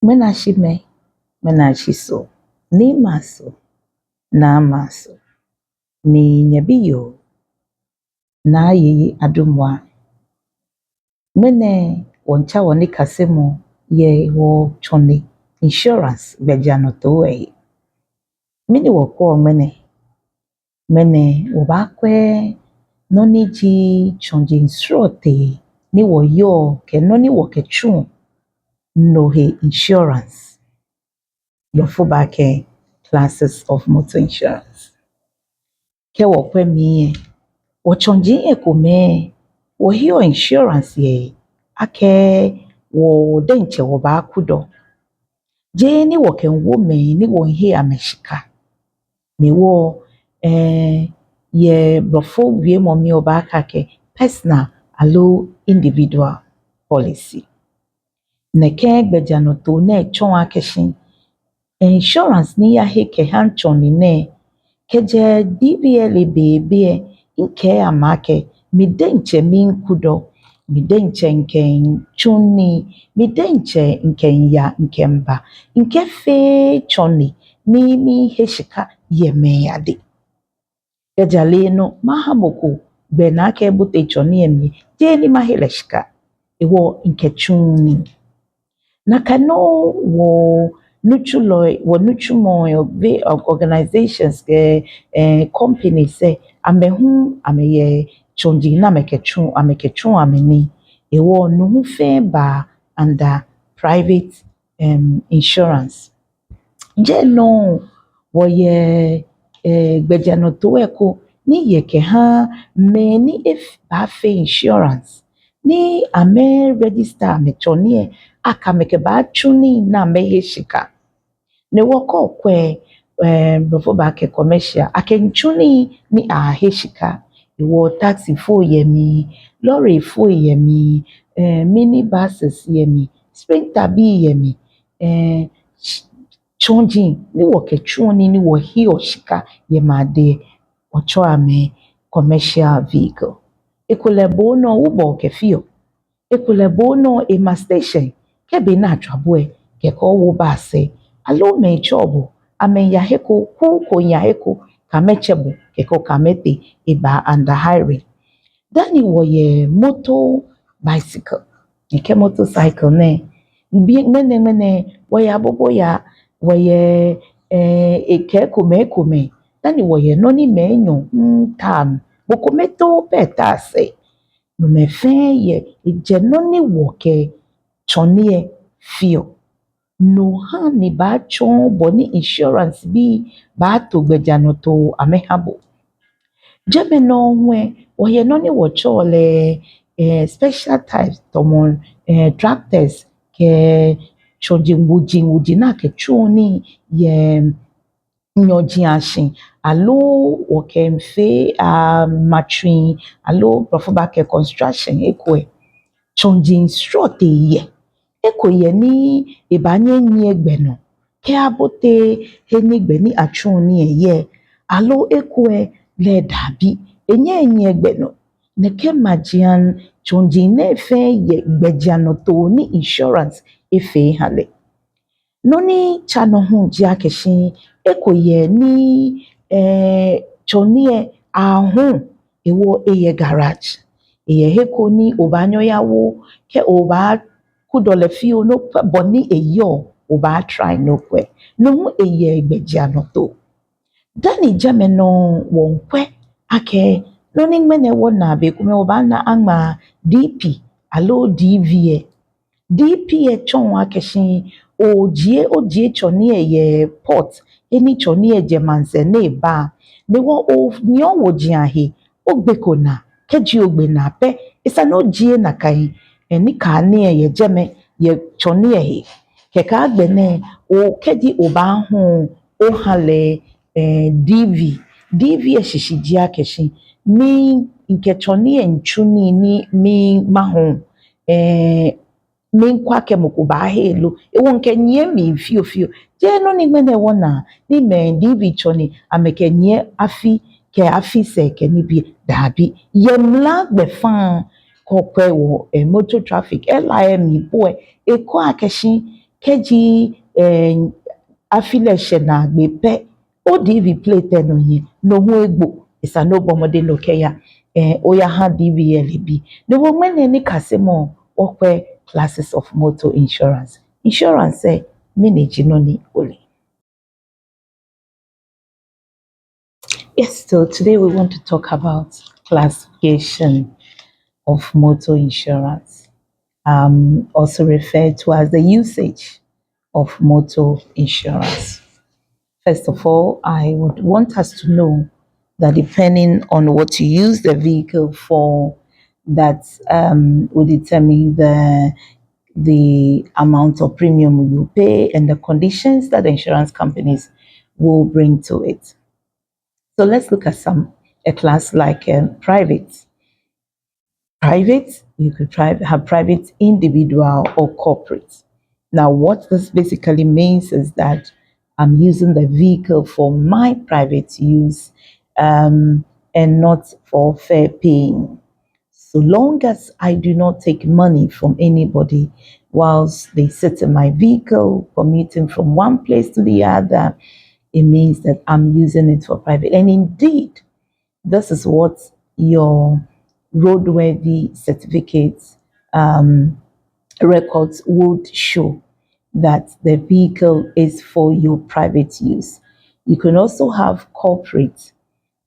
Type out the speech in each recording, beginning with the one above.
Menashime, menashiso, ni maso, na maso, ni nyabiyo, na yi adumwa. Mene woncha woni kasemo ye wo choni insurance bejano towe. Mini woko mene wabakwe noni ji chonji insrote ni wo yo ke noni wo ke chun no he insurance. Yofo bake classes of motor insurance. Ke wokwe miye wo chonji ekume wo hiyo insurance ye ake wo denche wo bakudo. Je ni wo kenwo me ni wo hi ameshika. Ni wo ye brofo wie momi obaka ke personal alo individual policy. Neke gbejano to ne chon akeshin insurance ni ya heke hanchoni ne keje DVL bebe nke amake midenche minkudo midenche nke chuni midenche nke ya nke mba nke fe choni ni mi heshika yeme ade kejale no mahamoko bena ke bute choni emi je ni maheleshika ewo nke chuni nakano wo nuchumo organizations ke companies say amehu ameye chonji na amekechun ameni ewo nuhu fe ba under private insurance je no wo ye gbejano to eko ni yeke ha me ni if ba fe insurance ni ame register ame choni aka meke ba chuni na mehe shika ne woko kwe before ba ke commercial ake chuni ni a heshika iwo taxi fo yemi lorry fo yemi minibuses yemi sprinter bi yemi chonji ni wo ke chuni ni wo hiyo shika yemade ocho ame commercial vehicle ekole bono ubo ke fio ekole bono ema station kebe na atwabwe keko wo base alo me job ame ya heko ku ya heko kamechebu keko kamete eba under hiring dani wo ye motor bicycle ike motorcycle ne bi mene wo ya bobo ya wo ye eke kume dani wo ye noni menyo tam bokometo petase no me fe ye ijenoni woke chonie fio no ha ni ba chon boni insurance bi ba to gbejano to amehabo jeme no hwe oye no ni wo chole special types tomon tractors ke choji wuji na ke chuni ye nyoji ashin alo woke mfe matrin alo profoba ke construction ekwe chonji instruct ye ekoye ni ibanye nyi egbeno ke abote eni gbe ni achun ni eye alo ekwe le dabi enye nyi egbeno ne ke majian chonji ne fe ye gbejano to ni insurance efe hale noni chano hu ji akeshin ekoye ni chonie ahun ewo eye garage eye heko ni obanyo yawo ke oba kudole fi no boni eyo oba try no kwe no eye gbejano to dani jameno wonkwe ake noni mene wona be kume oba na ama DP alo DVA DP chon akeshin ojie choni eye port eni choni eje manse ne ba ne wo o nyo wo jiahe ogbekona keji ogbe na pe isa no jie na kai eni ka ni eye jeme ye choni ehe keka agbene o kedi oba hu o hale DV eshishiji akeshin mi nke choni enchuni ni mi mahun mi nkwa ke mukuba helu ewo nke nye mi fio je no ni gbene wona ni me DV choni ameke nye afi se ke ni bi dabi yemla gbe fan kokwe wo motor traffic LIM boy eko akeshin keji afile hye na agbepe o DV plate no yi no ho egbo isa no bomode no keya oya ha DVL bi no wo mane ni kasemo okwe classes of motor insurance manage no ni only. Yes, so today we want to talk about classification of motor insurance, also referred to as the usage of motor insurance. First of all, I would want us to know that depending on what you use the vehicle for, that will determine the amount of premium you pay and the conditions that the insurance companies will bring to it. So let's look at a class like private. Private, you could have private, individual, or corporate. Now, what this basically means is that I'm using the vehicle for my private use and not for fair paying. So long as I do not take money from anybody whilst they sit in my vehicle, commuting from one place to the other, it means that I'm using it for private. And indeed, this is what your roadworthy certificates records would show, that the vehicle is for your private use. You can also have corporate.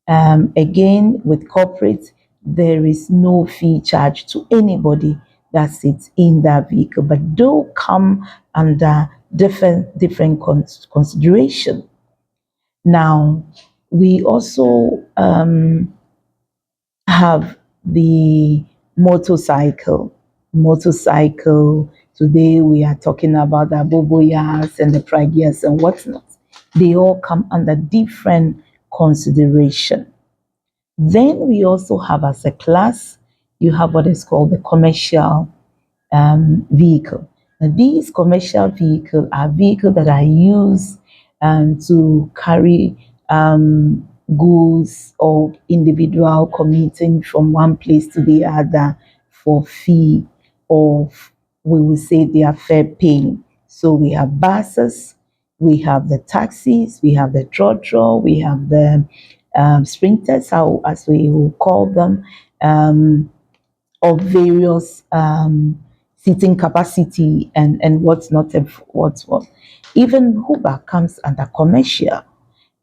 Again, with corporate, there is no fee charged to anybody that sits in that vehicle, but do come under different consideration. Now, we also have the motorcycle. Motorcycle, today we are talking about the boboyas and the pragias and whatnot. They all come under different consideration. Then we also have as a class, you have what is called the commercial vehicle. Now, these commercial vehicles are vehicles that are used to carry goods or individual commuting from one place to the other for fee of, we will say, they are fair paying. So we have buses, we have the taxis, we have the trotro, we have the sprinters, as we will call them. Of various seating capacity and what's not and what's what. Even Uber comes under commercial.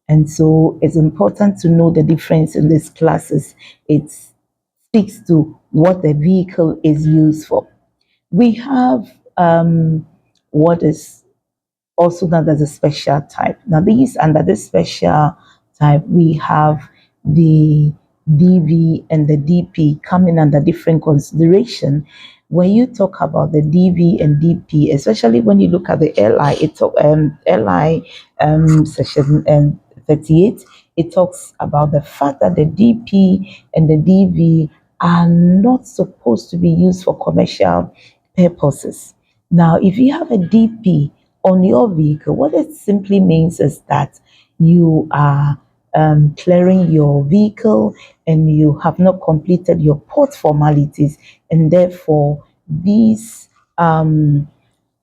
And so it's important to know the difference in these classes. It speaks to what the vehicle is used for. We have what is also known as a special type. Now, these under this special type, we have the DV and the DP coming under different consideration. When you talk about the DV and DP, especially when you look at the LI, LI section 38, it talks about the fact that the DP and the DV are not supposed to be used for commercial purposes. Now, if you have a DP on your vehicle, what it simply means is that you are clearing your vehicle and you have not completed your port formalities, and therefore these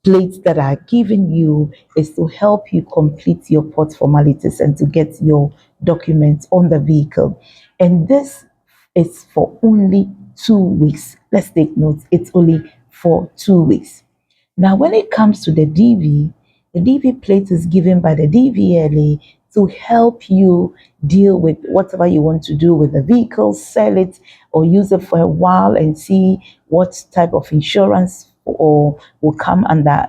plates that are given you is to help you complete your port formalities and to get your documents on the vehicle. And this is for only 2 weeks. Let's take note, it's only for 2 weeks. Now, when it comes to the DV plate is given by the DVLA to help you deal with whatever you want to do with the vehicle, sell it or use it for a while and see what type of insurance or will come under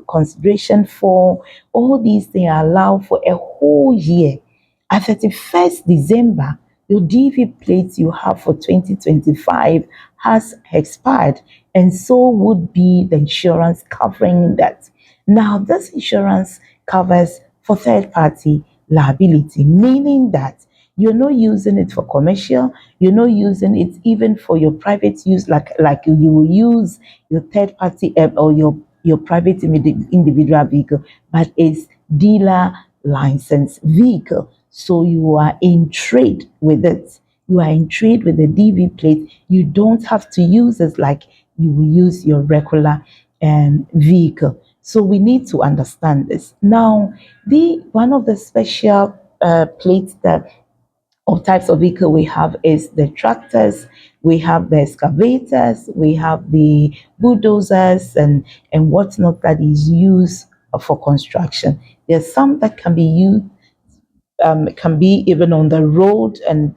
consideration for. All these things are allowed for a whole year. At 31st December, your DV plate you have for 2025 has expired, and so would be the insurance covering that. Now, this insurance covers for third party liability, meaning that you're not using it for commercial, you're not using it even for your private use, like you will use your third party or your private individual vehicle, but it's dealer license vehicle. So you are in trade with it. You are in trade with the DV plate. You don't have to use it like you will use your regular vehicle. So we need to understand this. Now, the one of the special plates that of types of vehicle we have is the tractors, we have the excavators, we have the bulldozers and whatnot that is used for construction. There's some that can be used can be even on the road and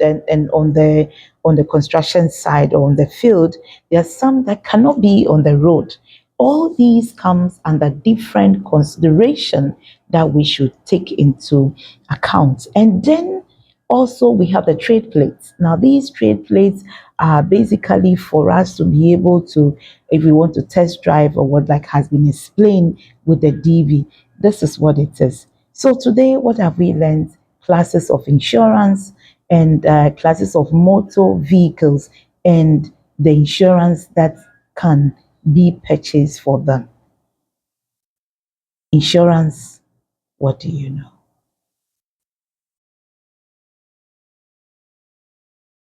on the construction side or on the field. There are some that cannot be on the road. All these comes under different consideration that we should take into account. And then also we have the trade plates. Now these trade plates are basically for us to be able to, if we want to test drive or what like has been explained with the DV, this is what it is. So today, what have we learned? Classes of insurance and classes of motor vehicles and the insurance that can be purchased for them. Insurance, what do you know?